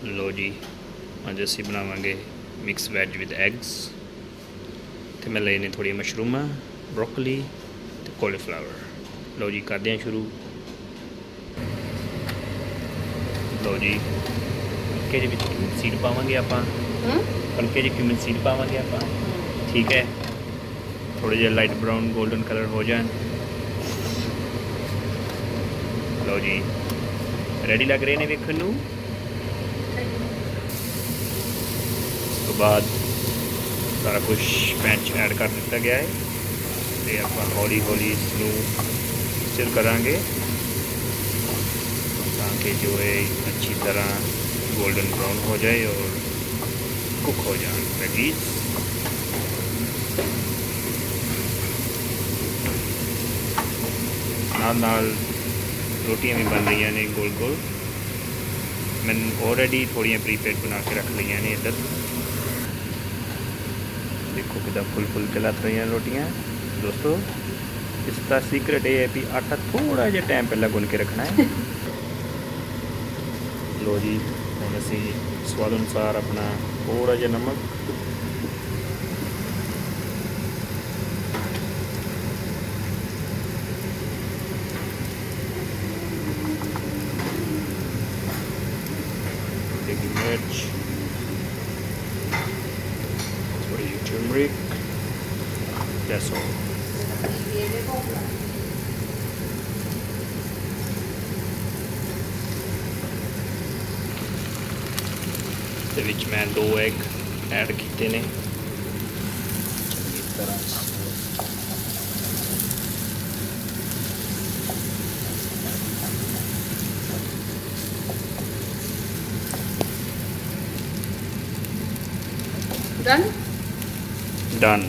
लो जी अज असी बनावांगे mix veg with eggs. तो मैं लेने थोड़ी मशरूम, ब्रोकली तो कॉलीफ्लावर। लो जी करते हैं शुरू। लो जी हल्के जी क्यूमिन सीड पावांगे आपां, हल्के जी क्यूमिन सीड पावांगे आपां। ठीक है, थोड़े जे लाइट ब्राउन गोल्डन कलर हो जाए। लो जी रेडी लग रहे हैं वेखण नूं। उस तो बाद सारा कुछ पैन च ऐड कर दिता गया है तो आप हौली हौली इसनूं स्टिर करांगे ताकि जो है अच्छी तरह गोल्डन ब्राउन हो जाए और कुक हो जाए वेजीज। नाल रोटियां भी बन रही ने गोल गोल। मैंने ऑलरेडी थोड़ियां प्रीपेड बना के रख लिया ने इधर। देखो कितना फुल फुल के लग रही रोटियां दोस्तों। इसका सीक्रेट ये है कि आटा थोड़ा जिहा टाइम पहले गुन के रखना है। लो जी हम असी स्वाद अनुसार अपना थोड़ा जिहा नमक, देगी मिर्च, थोड़ी टर्मरिक, दैट्स ऑल। ਦੇ ਵਿੱਚ मैं 2 ਐਗ ऐड ਕੀਤੇ ਨੇ ਚੰਗੀ ਤਰ੍ਹਾਂ। Done? Done.